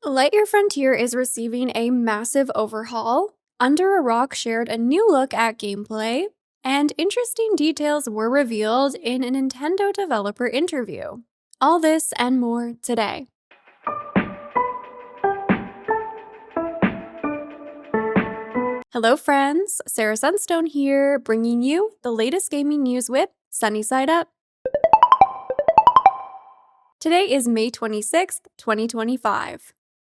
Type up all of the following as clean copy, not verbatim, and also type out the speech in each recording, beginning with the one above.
Lightyear Frontier is receiving a massive overhaul. Under a Rock shared a new look at gameplay, and interesting details were revealed in a Nintendo developer interview. All this and more today. Hello friends, Sarah Sunstone here, bringing you the latest gaming news with Sunnyside Up. Today is May 26th, 2025.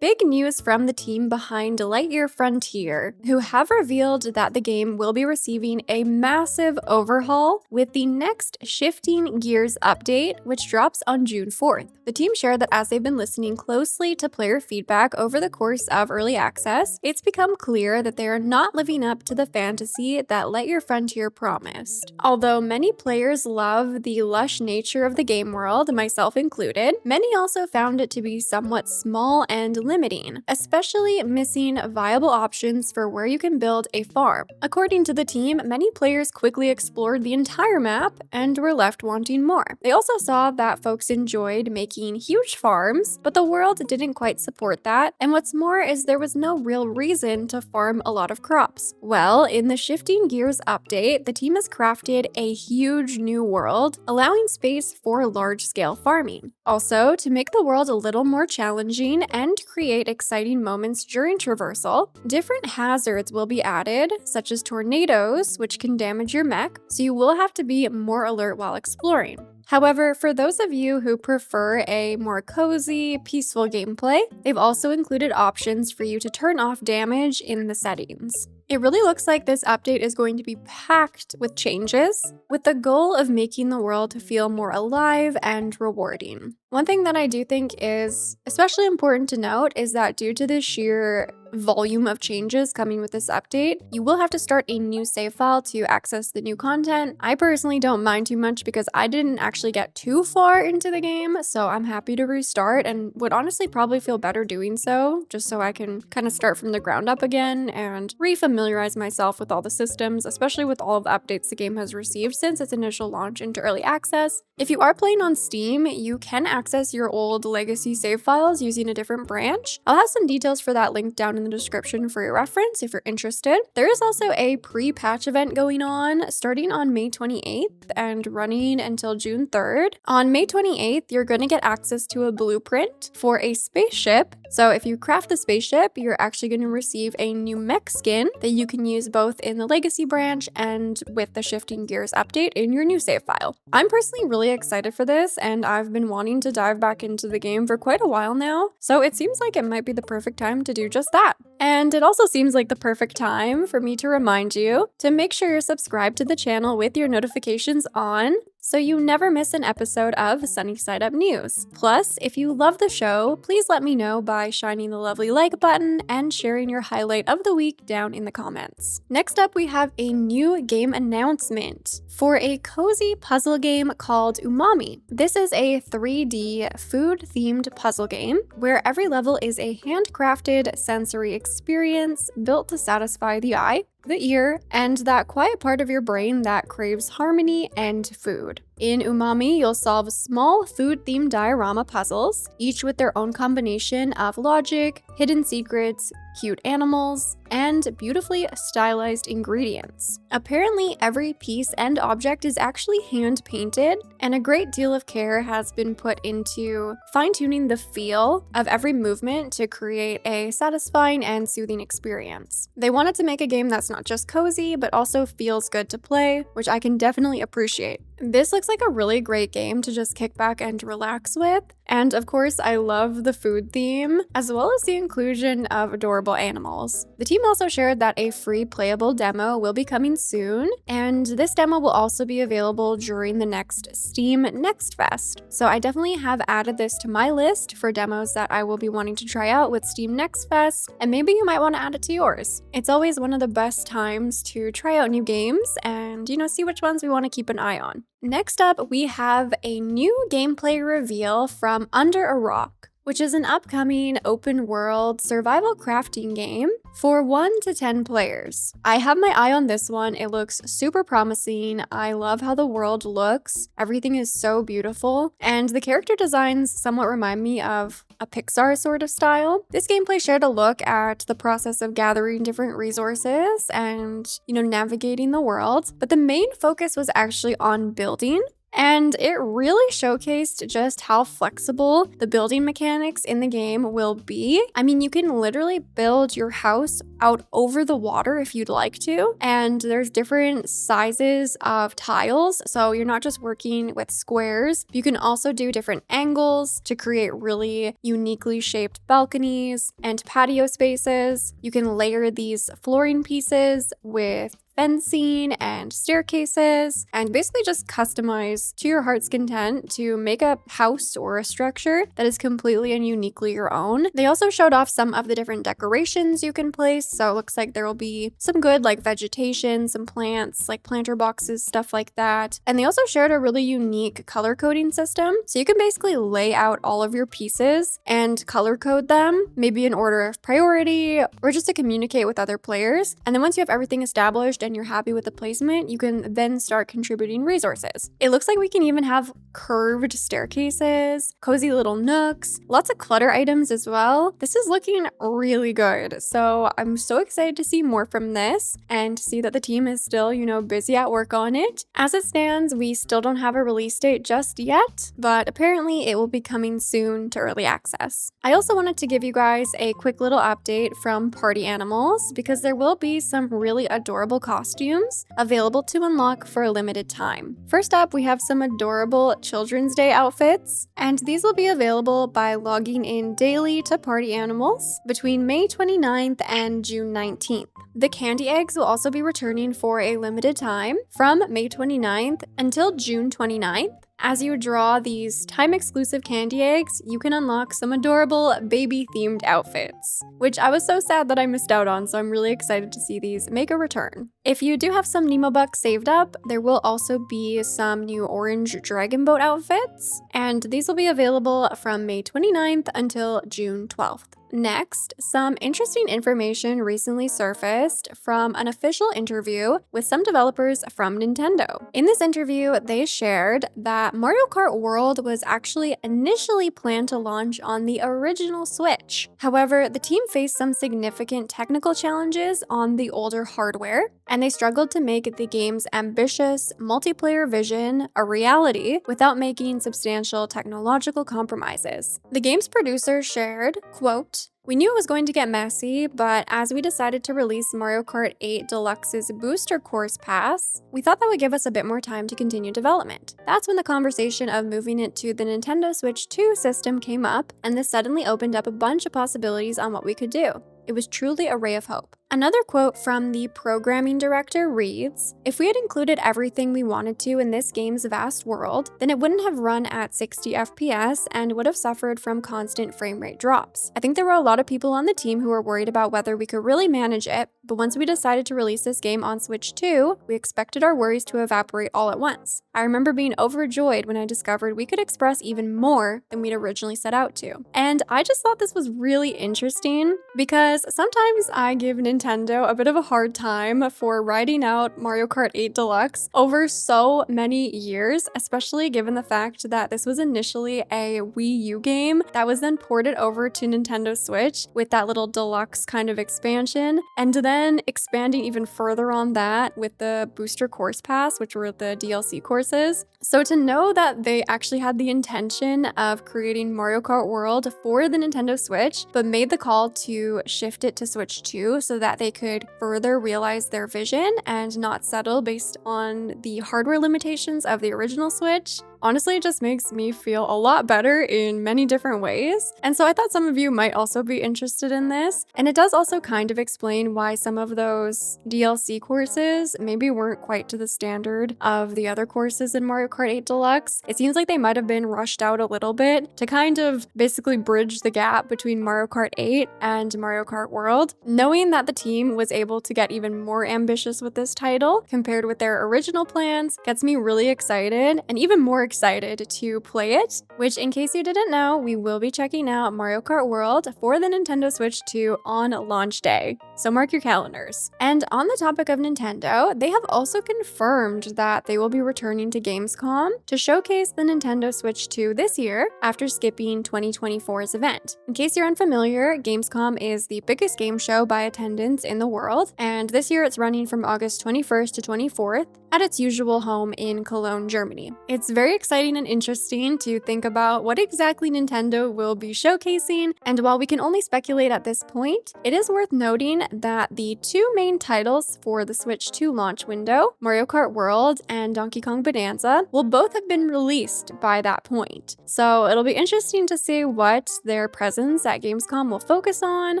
Big news from the team behind Lightyear Frontier, who have revealed that the game will be receiving a massive overhaul with the next Shifting Gears update, which drops on June 4th. The team shared that as they've been listening closely to player feedback over the course of early access, it's become clear that they are not living up to the fantasy that Lightyear Frontier promised. Although many players love the lush nature of the game world, myself included, many also found it to be somewhat small and limiting, especially missing viable options for where you can build a farm. According to the team, many players quickly explored the entire map and were left wanting more. They also saw that folks enjoyed making huge farms, but the world didn't quite support that, and what's more is there was no real reason to farm a lot of crops. Well, in the Shifting Gears update, the team has crafted a huge new world, allowing space for large-scale farming. Also, to make the world a little more challenging and create exciting moments during traversal, different hazards will be added, such as tornadoes, which can damage your mech, so you will have to be more alert while exploring. However, for those of you who prefer a more cozy, peaceful gameplay, they've also included options for you to turn off damage in the settings. It really looks like this update is going to be packed with changes, with the goal of making the world feel more alive and rewarding. One thing that I do think is especially important to note is that due to the sheer volume of changes coming with this update, you will have to start a new save file to access the new content. I personally don't mind too much because I didn't actually get too far into the game, so I'm happy to restart and would honestly probably feel better doing so, just so I can kind of start from the ground up again and refamiliarize myself with all the systems, especially with all of the updates the game has received since its initial launch into early access. If you are playing on Steam, you can access your old legacy save files using a different branch. I'll have some details for that linked down in the description for your reference if you're interested. There is also a pre-patch event going on starting on May 28th and running until June 3rd. On May 28th, you're going to get access to a blueprint for a spaceship. So if you craft the spaceship, you're actually going to receive a new mech skin that you can use both in the legacy branch and with the Shifting Gears update in your new save file. I'm personally really excited for this, and I've been wanting to dive back into the game for quite a while now, so it seems like it might be the perfect time to do just that. And it also seems like the perfect time for me to remind you to make sure you're subscribed to the channel with your notifications on, so you never miss an episode of Sunnyside Up News. Plus, if you love the show, please let me know by shining the lovely like button and sharing your highlight of the week down in the comments. Next up, we have a new game announcement for a cozy puzzle game called UMAMI. This is a 3D food-themed puzzle game where every level is a handcrafted sensory experience built to satisfy the eye, the ear, and that quiet part of your brain that craves harmony and food. In UMAMI, you'll solve small food-themed diorama puzzles, each with their own combination of logic, hidden secrets, cute animals, and beautifully stylized ingredients. Apparently, every piece and object is actually hand-painted, and a great deal of care has been put into fine-tuning the feel of every movement to create a satisfying and soothing experience. They wanted to make a game that's not just cozy, but also feels good to play, which I can definitely appreciate. This looks like a really great game to just kick back and relax with. And of course, I love the food theme, as well as the inclusion of adorable animals. The team also shared that a free playable demo will be coming soon, and this demo will also be available during the next Steam Next Fest. So I definitely have added this to my list for demos that I will be wanting to try out with Steam Next Fest, and maybe you might want to add it to yours. It's always one of the best times to try out new games and, see which ones we want to keep an eye on. Next up, we have a new gameplay reveal from Under a Rock. which is an upcoming open-world survival crafting game for 1 to 10 players. I have my eye on this one. It looks super promising. I love how the world looks. Everything is so beautiful, and the character designs somewhat remind me of a Pixar sort of style. This gameplay shared a look at the process of gathering different resources and, navigating the world, but the main focus was actually on building. And it really showcased just how flexible the building mechanics in the game will be. I mean, you can literally build your house out over the water if you'd like to, and there's different sizes of tiles, so you're not just working with squares. You can also do different angles to create really uniquely shaped balconies and patio spaces. You can layer these flooring pieces with fencing and staircases, and basically just customize to your heart's content to make a house or a structure that is completely and uniquely your own. They also showed off some of the different decorations you can place, so it looks like there will be some good vegetation, some plants, planter boxes, stuff like that. And they also shared a really unique color coding system, so you can basically lay out all of your pieces and color code them, maybe in order of priority or just to communicate with other players. And then once you have everything established and you're happy with the placement, you can then start contributing resources. It looks like we can even have curved staircases, cozy little nooks, lots of clutter items as well. This is looking really good. So I'm so excited to see more from this and see that the team is still, busy at work on it. As it stands, we still don't have a release date just yet, but apparently it will be coming soon to early access. I also wanted to give you guys a quick little update from Party Animals because there will be some really adorable costumes available to unlock for a limited time. First up, we have some adorable Children's Day outfits, and these will be available by logging in daily to Party Animals between May 29th and June 19th. The candy eggs will also be returning for a limited time from May 29th until June 29th. As you draw these time-exclusive candy eggs, you can unlock some adorable baby-themed outfits, which I was so sad that I missed out on, so I'm really excited to see these make a return. If you do have some Nemo bucks saved up, there will also be some new orange dragon boat outfits, and these will be available from May 29th until June 12th. Next, some interesting information recently surfaced from an official interview with some developers from Nintendo. In this interview, they shared that Mario Kart World was actually initially planned to launch on the original Switch. However, the team faced some significant technical challenges on the older hardware, and they struggled to make the game's ambitious multiplayer vision a reality without making substantial technological compromises. The game's producer shared, quote, "We knew it was going to get messy, but as we decided to release Mario Kart 8 Deluxe's Booster Course Pass, we thought that would give us a bit more time to continue development. That's when the conversation of moving it to the Nintendo Switch 2 system came up, and this suddenly opened up a bunch of possibilities on what we could do. It was truly a ray of hope." Another quote from the programming director reads, "If we had included everything we wanted to in this game's vast world, then it wouldn't have run at 60 FPS and would have suffered from constant frame rate drops. I think there were a lot of people on the team who were worried about whether we could really manage it, but once we decided to release this game on Switch 2, we expected our worries to evaporate all at once. I remember being overjoyed when I discovered we could express even more than we'd originally set out to." And I just thought this was really interesting because sometimes I give Nintendo a bit of a hard time for writing out Mario Kart 8 Deluxe over so many years, especially given the fact that this was initially a Wii U game that was then ported over to Nintendo Switch with that little deluxe kind of expansion, and then expanding even further on that with the Booster Course Pass, which were the DLC courses. So to know that they actually had the intention of creating Mario Kart World for the Nintendo Switch, but made the call to shift it to Switch 2 so that they could further realize their vision and not settle based on the hardware limitations of the original Switch, honestly, it just makes me feel a lot better in many different ways. And so I thought some of you might also be interested in this. And it does also kind of explain why some of those DLC courses maybe weren't quite to the standard of the other courses in Mario Kart 8 Deluxe. It seems like they might have been rushed out a little bit to kind of basically bridge the gap between Mario Kart 8 and Mario Kart World. Knowing that the team was able to get even more ambitious with this title compared with their original plans gets me really excited, and even more excited to play it, which in case you didn't know, we will be checking out Mario Kart World for the Nintendo Switch 2 on launch day. So mark your calendars. And on the topic of Nintendo, they have also confirmed that they will be returning to Gamescom to showcase the Nintendo Switch 2 this year after skipping 2024's event. In case you're unfamiliar, Gamescom is the biggest game show by attendance in the world, and this year it's running from August 21st to 24th at its usual home in Cologne, Germany. It's very exciting and interesting to think about what exactly Nintendo will be showcasing, and while we can only speculate at this point, it is worth noting that the two main titles for the Switch 2 launch window, Mario Kart World and Donkey Kong Bonanza, will both have been released by that point. So it'll be interesting to see what their presence at Gamescom will focus on.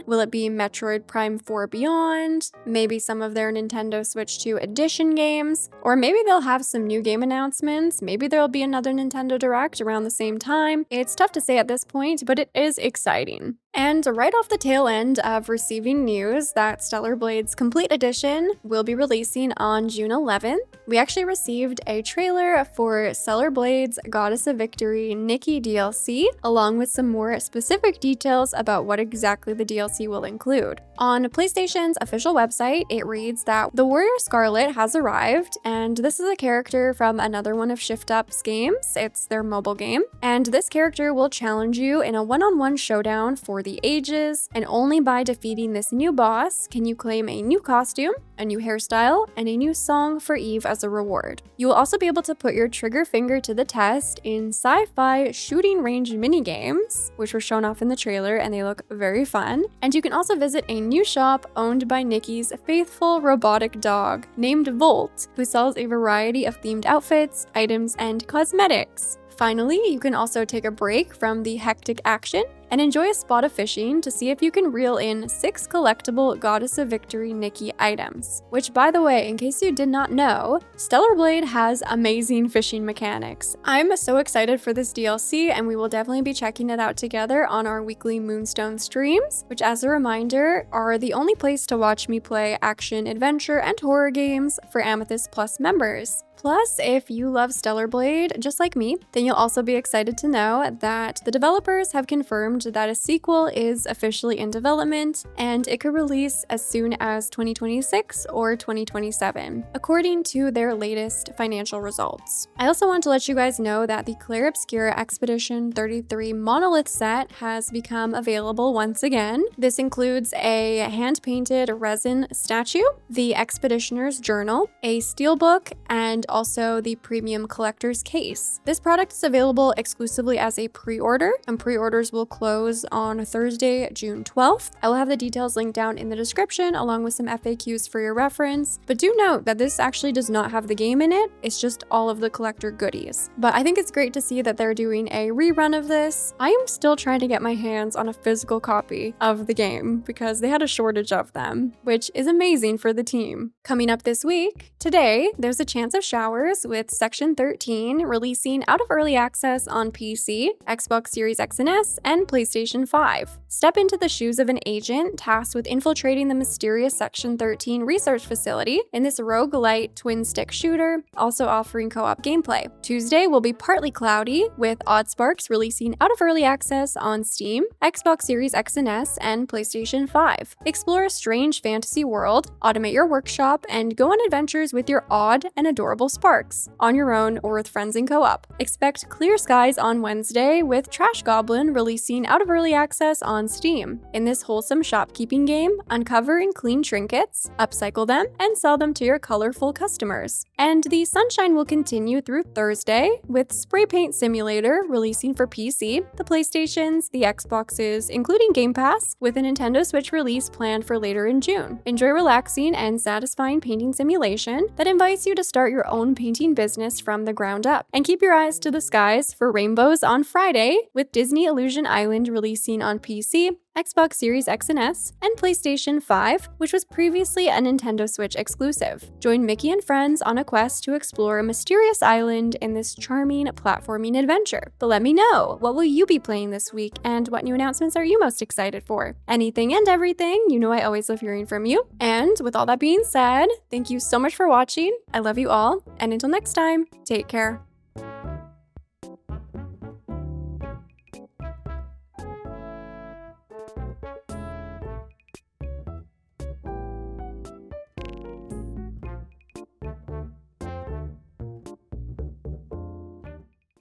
Will it be Metroid Prime 4 Beyond? Maybe some of their Nintendo Switch 2 Edition games? Or maybe they'll have some new game announcements. Maybe there'll be another Nintendo Direct around the same time. It's tough to say at this point, but it is exciting. And right off the tail end of receiving news that Stellar Blade's Complete Edition will be releasing on June 11th, we actually received a trailer for Stellar Blade's Goddess of Victory Nikki DLC, along with some more specific details about what exactly the DLC will include. On PlayStation's official website, it reads that the Warrior Scarlet has arrived, and this is a character from another one of Shift Up's games. It's their mobile game, and this character will challenge you in a one-on-one showdown for the ages, and only by defeating this new boss can you claim a new costume, a new hairstyle, and a new song for Eve as a reward. You will also be able to put your trigger finger to the test in sci-fi shooting range minigames, which were shown off in the trailer and they look very fun. And you can also visit a new shop owned by Nikki's faithful robotic dog named Volt, who sells a variety of themed outfits, items, and cosmetics. Finally, you can also take a break from the hectic action and enjoy a spot of fishing to see if you can reel in 6 collectible Goddess of Victory Nikki items. Which, by the way, in case you did not know, Stellar Blade has amazing fishing mechanics. I'm so excited for this DLC, and we will definitely be checking it out together on our weekly Moonstone streams, which, as a reminder, are the only place to watch me play action, adventure, and horror games for Amethyst Plus members. Plus, if you love Stellar Blade, just like me, then you'll also be excited to know that the developers have confirmed that a sequel is officially in development, and it could release as soon as 2026 or 2027, according to their latest financial results. I also want to let you guys know that the Clair Obscur Expedition 33 Monolith set has become available once again. This includes a hand-painted resin statue, the Expeditioner's Journal, a steelbook, and also the premium collector's case. This product is available exclusively as a pre-order, and pre-orders will close on Thursday, June 12th. I will have the details linked down in the description along with some FAQs for your reference, but do note that this actually does not have the game in it, it's just all of the collector goodies. But I think it's great to see that they're doing a rerun of this. I am still trying to get my hands on a physical copy of the game because they had a shortage of them, which is amazing for the team. Coming up this week, today, there's a chance of showers with Section 13 releasing out of early access on PC, Xbox Series X and S, and PlayStation 5. Step into the shoes of an agent tasked with infiltrating the mysterious Section 13 research facility in this roguelite twin-stick shooter, also offering co-op gameplay. Tuesday will be partly cloudy, with Oddsparks releasing out of early access on Steam, Xbox Series X and S, and PlayStation 5. Explore a strange fantasy world, automate your workshop, and go on adventures with your odd and adorable sparks, on your own or with friends in co-op. Expect clear skies on Wednesday, with Trash Goblin releasing out of early access on Steam. In this wholesome shopkeeping game, uncover and clean trinkets, upcycle them, and sell them to your colorful customers. And the sunshine will continue through Thursday, with Spray Paint Simulator releasing for PC, the PlayStations, the Xboxes, including Game Pass, with a Nintendo Switch release planned for later in June. Enjoy relaxing and satisfying painting simulation that invites you to start your own painting business from the ground up. And keep your eyes to the skies for rainbows on Friday, with Disney Illusion Island releasing on PC, Xbox Series X and S, and PlayStation 5, which was previously a Nintendo Switch exclusive. Join Mickey and friends on a quest to explore a mysterious island in this charming platforming adventure. But let me know, what will you be playing this week, and what new announcements are you most excited for? Anything and everything, you know I always love hearing from you. And with all that being said, thank you so much for watching. I love you all, and until next time, take care.